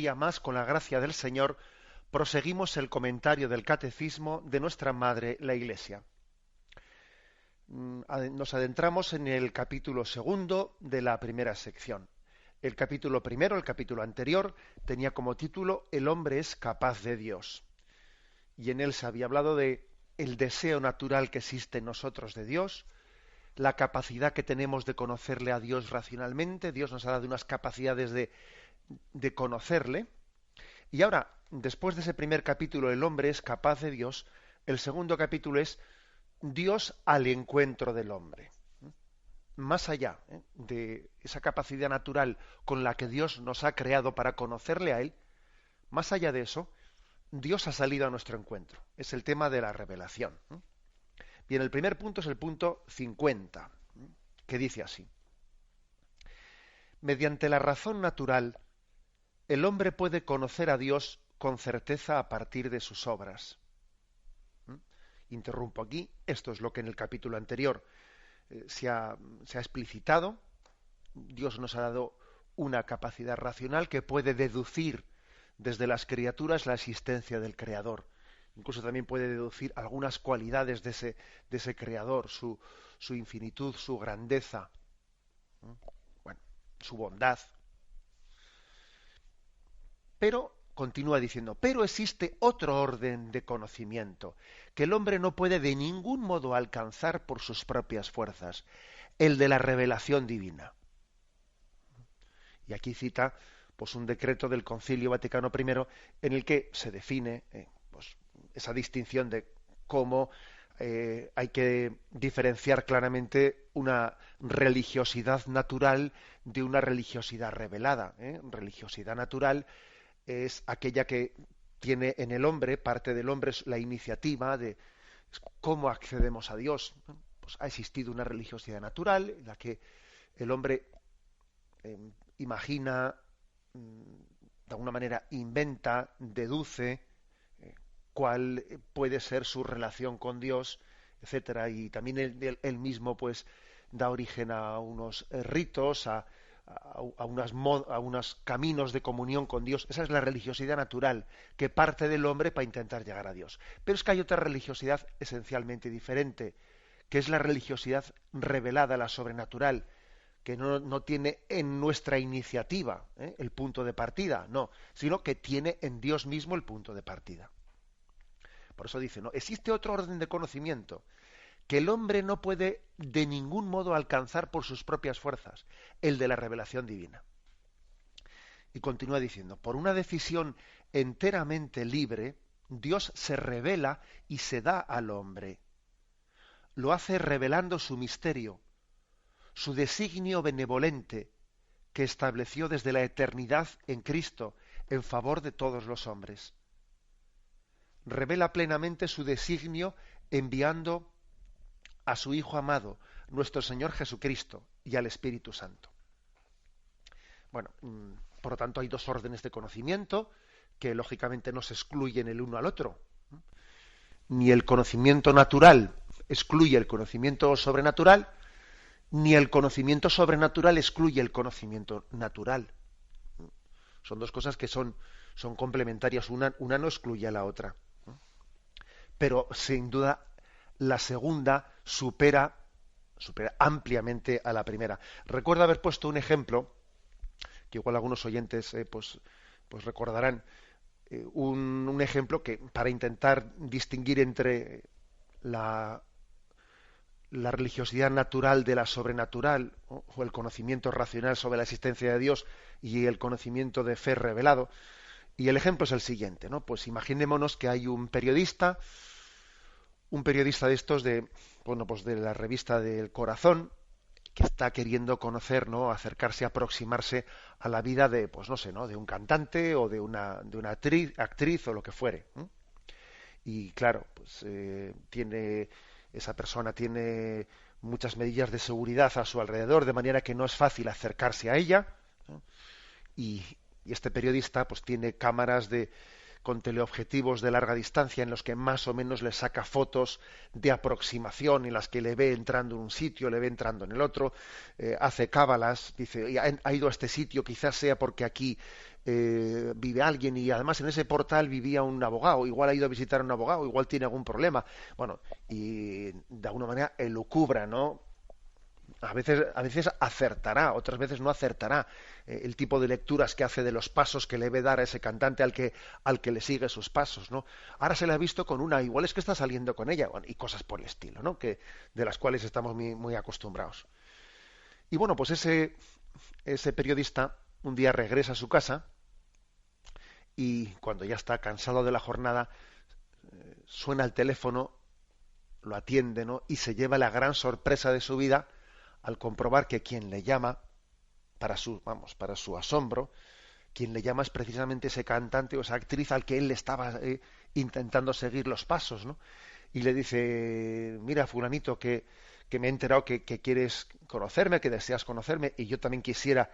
día más, con la gracia del Señor, proseguimos el comentario del Catecismo de nuestra Madre, la Iglesia. Nos adentramos en el capítulo segundo de la primera sección. El capítulo primero, el capítulo anterior, tenía como título El hombre es capaz de Dios. Y en él se había hablado de el deseo natural que existe en nosotros de Dios, la capacidad que tenemos de conocerle a Dios racionalmente. Dios nos ha dado unas capacidades de conocerle. Y ahora, después de ese primer capítulo, el hombre es capaz de Dios, el segundo capítulo es Dios al encuentro del hombre. Más allá de esa capacidad natural con la que Dios nos ha creado para conocerle a Él, más allá de eso, Dios ha salido a nuestro encuentro. Es el tema de la revelación. Bien, el primer punto es el punto 50, que dice así: mediante la razón natural, el hombre puede conocer a Dios con certeza a partir de sus obras. Interrumpo aquí, esto es lo que en el capítulo anterior se ha explicitado. Dios nos ha dado una capacidad racional que puede deducir desde las criaturas la existencia del Creador. Incluso también puede deducir algunas cualidades de ese Creador, su infinitud, su grandeza, bueno, su bondad. Pero, continúa diciendo, pero existe otro orden de conocimiento que el hombre no puede de ningún modo alcanzar por sus propias fuerzas, el de la revelación divina. Y aquí cita pues un decreto del Concilio Vaticano I en el que se define pues, esa distinción de cómo hay que diferenciar claramente una religiosidad natural de una religiosidad revelada. Religiosidad natural es aquella que tiene en el hombre, parte del hombre, la iniciativa de cómo accedemos a Dios. Pues ha existido una religiosidad natural en la que el hombre imagina, de alguna manera inventa, deduce cuál puede ser su relación con Dios, etcétera, y también él mismo pues da origen a unos ritos, a unos caminos de comunión con Dios. Esa es la religiosidad natural que parte del hombre para intentar llegar a Dios. Pero es que hay otra religiosidad esencialmente diferente, que es la religiosidad revelada, la sobrenatural, que no tiene en nuestra iniciativa el punto de partida, no, sino que tiene en Dios mismo el punto de partida. Por eso dice, no, existe otro orden de conocimiento que el hombre no puede de ningún modo alcanzar por sus propias fuerzas, el de la revelación divina. Y continúa diciendo, por una decisión enteramente libre, Dios se revela y se da al hombre. Lo hace revelando su misterio, su designio benevolente que estableció desde la eternidad en Cristo en favor de todos los hombres. Revela plenamente su designio enviando a su Hijo amado, nuestro Señor Jesucristo, y al Espíritu Santo. Bueno, por lo tanto hay dos órdenes de conocimiento que lógicamente no se excluyen el uno al otro. Ni el conocimiento natural excluye el conocimiento sobrenatural, ni el conocimiento sobrenatural excluye el conocimiento natural. Son dos cosas que son complementarias, una no excluye a la otra. Pero sin duda la segunda supera ampliamente a la primera. Recuerdo haber puesto un ejemplo, que igual algunos oyentes pues recordarán, un ejemplo que para intentar distinguir entre la religiosidad natural de la sobrenatural, o el conocimiento racional sobre la existencia de Dios y el conocimiento de fe revelado. Y el ejemplo es el siguiente, ¿no? Pues imaginémonos que hay un periodista de estos pues de la revista del Corazón, que está queriendo conocer, ¿no? Acercarse, aproximarse a la vida de, pues no sé, ¿no? De un cantante o de una actriz o lo que fuere. Y claro, pues esa persona tiene muchas medidas de seguridad a su alrededor, de manera que no es fácil acercarse a ella, ¿no? Y este periodista pues tiene cámaras con teleobjetivos de larga distancia en los que más o menos le saca fotos de aproximación en las que le ve entrando en un sitio, le ve entrando en el otro, hace cábalas, dice, "Y ha ido a este sitio, quizás sea porque aquí vive alguien y además en ese portal vivía un abogado, igual ha ido a visitar a un abogado, igual tiene algún problema". Bueno, y de alguna manera elucubra, ¿no? A veces acertará, otras veces no acertará el tipo de lecturas que hace de los pasos que le ve dar a ese cantante al que le sigue sus pasos, ¿no? Ahora se le ha visto con una, igual es que está saliendo con ella, bueno, y cosas por el estilo, ¿no? Que, de las cuales estamos muy acostumbrados. Y bueno, pues ese periodista un día regresa a su casa y cuando ya está cansado de la jornada, suena el teléfono, lo atiende, ¿no? Y se lleva la gran sorpresa de su vida al comprobar que quien le llama, para su asombro, quien le llama es precisamente ese cantante o esa actriz al que él le estaba intentando seguir los pasos, ¿no? Y le dice, mira, fulanito, que me he enterado que quieres conocerme, que deseas conocerme, y yo también quisiera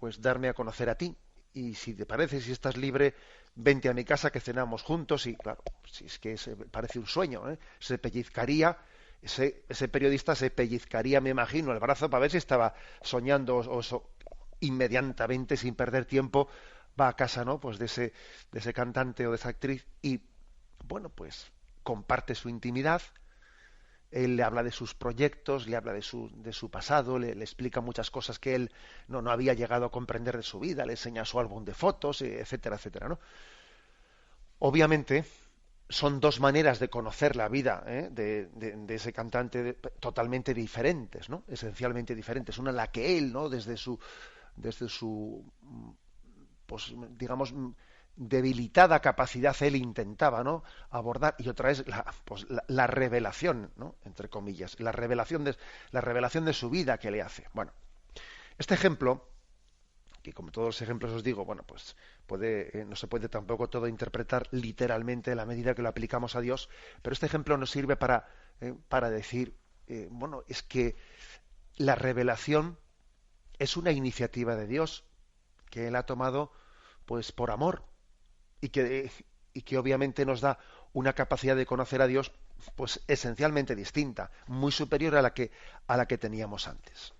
pues darme a conocer a ti. Y si te parece, si estás libre, vente a mi casa que cenamos juntos. Y claro, si es que parece un sueño, ¿eh? Se pellizcaría, ese periodista se pellizcaría, me imagino, el brazo para ver si estaba soñando inmediatamente, sin perder tiempo, va a casa, ¿no? Pues de ese cantante o de esa actriz y, bueno, pues comparte su intimidad. Él le habla de sus proyectos, le habla de su pasado, le explica muchas cosas que él no había llegado a comprender de su vida, le enseña su álbum de fotos, etcétera, etcétera, ¿no? Obviamente, son dos maneras de conocer la vida, de ese cantante totalmente diferentes, ¿no? Esencialmente diferentes. Una la que él, ¿no? Desde su pues digamos debilitada capacidad él intentaba, ¿no? Abordar, y otra es la revelación, ¿no? Entre comillas, la revelación de su vida que le hace. Bueno, este ejemplo, que como todos los ejemplos os digo, bueno, pues no se puede tampoco todo interpretar literalmente en la medida que lo aplicamos a Dios, pero este ejemplo nos sirve para decir, bueno, es que la revelación es una iniciativa de Dios que Él ha tomado pues por amor y que obviamente nos da una capacidad de conocer a Dios pues esencialmente distinta, muy superior a la que teníamos antes.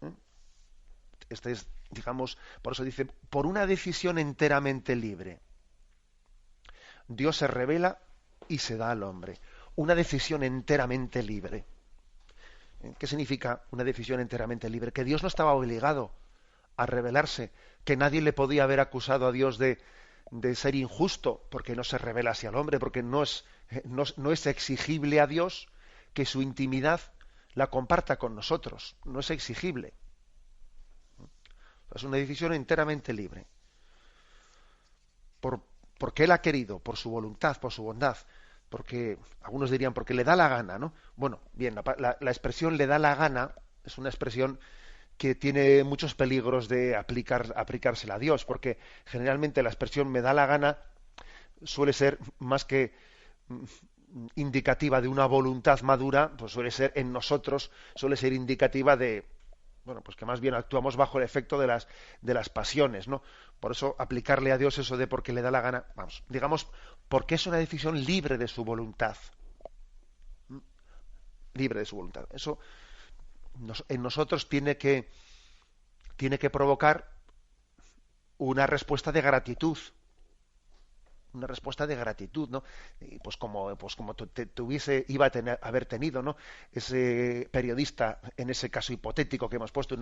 Este es, digamos, por eso dice, por una decisión enteramente libre. Dios se revela y se da al hombre. Una decisión enteramente libre. ¿Qué significa una decisión enteramente libre? Que Dios no estaba obligado a revelarse, que nadie le podía haber acusado a Dios de ser injusto porque no se revela hacia el hombre, porque no es exigible a Dios que su intimidad la comparta con nosotros. No es exigible. Es una decisión enteramente libre. Porque Él ha querido, por su voluntad, por su bondad, porque algunos dirían porque le da la gana, ¿no? Bueno, bien, la expresión le da la gana es una expresión que tiene muchos peligros de aplicársela a Dios, porque generalmente la expresión me da la gana suele ser más que indicativa de una voluntad madura, pues suele ser en nosotros, suele ser indicativa de, bueno, pues que más bien actuamos bajo el efecto de las pasiones, ¿no? Por eso aplicarle a Dios eso de porque le da la gana, vamos, digamos, porque es una decisión libre de su voluntad. Libre de su voluntad. Eso en nosotros tiene que provocar una respuesta de gratitud. Una respuesta de gratitud, ¿no? Y pues como iba a haber tenido, ¿no? Ese periodista, en ese caso hipotético que hemos puesto,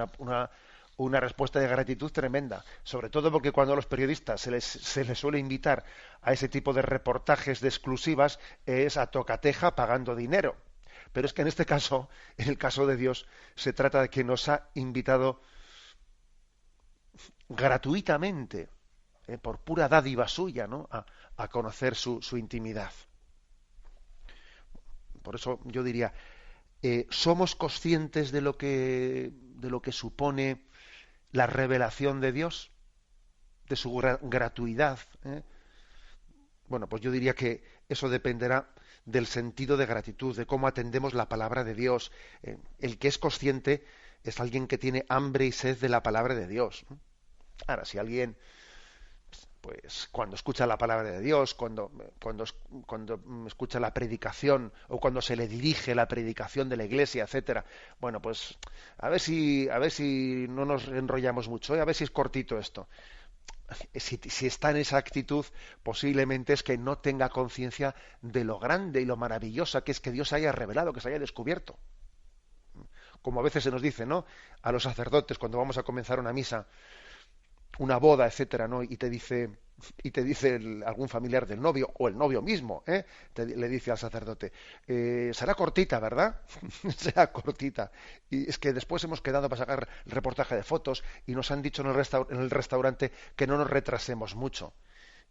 una respuesta de gratitud tremenda, sobre todo porque cuando a los periodistas se les suele invitar a ese tipo de reportajes de exclusivas es a tocateja pagando dinero. Pero es que en este caso, en el caso de Dios, se trata de que nos ha invitado gratuitamente, por pura dádiva suya, ¿no? A conocer su intimidad. Por eso yo diría, ¿somos conscientes de lo que supone la revelación de Dios? De su gratuidad. Bueno, pues yo diría que eso dependerá del sentido de gratitud, de cómo atendemos la palabra de Dios. El que es consciente es alguien que tiene hambre y sed de la palabra de Dios. Ahora, si alguien pues cuando escucha la palabra de Dios, cuando escucha la predicación o cuando se le dirige la predicación de la Iglesia, etcétera. Bueno, pues a ver si no nos enrollamos mucho, a ver si es cortito esto. Si está en esa actitud, posiblemente es que no tenga conciencia de lo grande y lo maravillosa que es que Dios haya revelado, que se haya descubierto. Como a veces se nos dice, ¿no? A los sacerdotes cuando vamos a comenzar una misa, una boda, etcétera, ¿no? Y te dice algún familiar del novio o el novio mismo, le dice al sacerdote, será cortita, ¿verdad? Será cortita. Y es que después hemos quedado para sacar el reportaje de fotos y nos han dicho en el restaurante que no nos retrasemos mucho.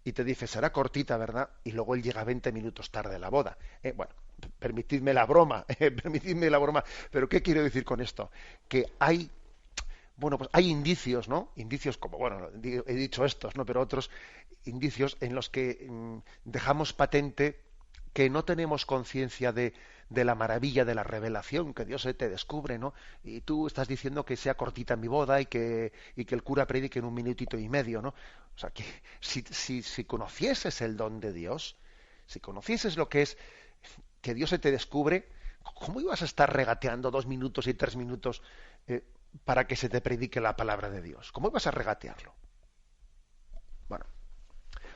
Y te dice, será cortita, ¿verdad? Y luego él llega 20 minutos tarde a la boda. Bueno, permitidme la broma, permitidme la broma. Pero ¿qué quiero decir con esto? Que pues hay indicios, ¿no? Indicios como, bueno, he dicho estos, ¿no? Pero otros indicios en los que dejamos patente que no tenemos conciencia de la maravilla de la revelación que Dios te descubre, ¿no? Y tú estás diciendo que sea cortita mi boda y que el cura predique en un minutito y medio, ¿no? O sea, que si conocieses el don de Dios, si conocieses lo que es que Dios se te descubre, ¿cómo ibas a estar regateando 2 minutos y 3 minutos para que se te predique la palabra de Dios? ¿Cómo ibas a regatearlo? Bueno,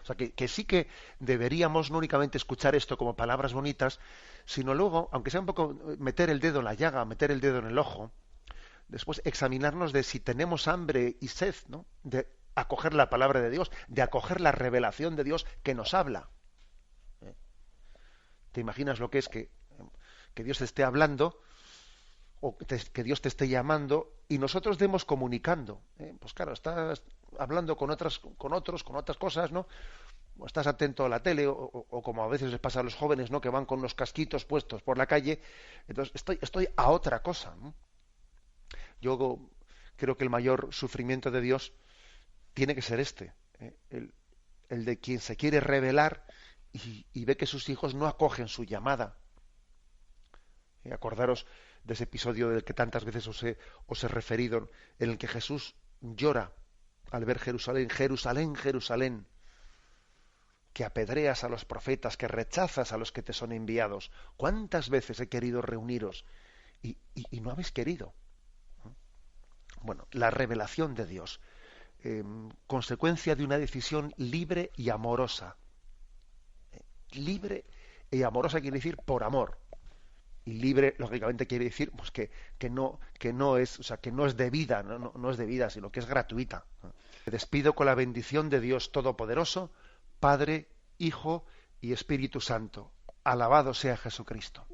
o sea, que sí que deberíamos no únicamente escuchar esto como palabras bonitas, sino luego, aunque sea un poco meter el dedo en la llaga, meter el dedo en el ojo, después examinarnos de si tenemos hambre y sed, ¿no? De acoger la palabra de Dios, de acoger la revelación de Dios que nos habla. ¿Te imaginas lo que es que Dios te esté hablando o que Dios te esté llamando y nosotros demos comunicando? Pues claro, estás hablando con otros, con otras cosas, ¿no? O estás atento a la tele o como a veces les pasa a los jóvenes, ¿no? Que van con los casquitos puestos por la calle. Entonces estoy a otra cosa, ¿no? Yo creo que el mayor sufrimiento de Dios tiene que ser este, el de quien se quiere revelar y ve que sus hijos no acogen su llamada. Acordaros de ese episodio del que tantas veces os he referido, en el que Jesús llora al ver Jerusalén, Jerusalén, Jerusalén, que apedreas a los profetas, que rechazas a los que te son enviados. ¿Cuántas veces he querido reuniros y no habéis querido? Bueno, la revelación de Dios, consecuencia de una decisión libre y amorosa. Libre y amorosa quiere decir por amor. Y libre, lógicamente, quiere decir pues que no es, o sea, que no es debida, no es debida, sino que es gratuita. Me despido con la bendición de Dios Todopoderoso, Padre, Hijo y Espíritu Santo. Alabado sea Jesucristo.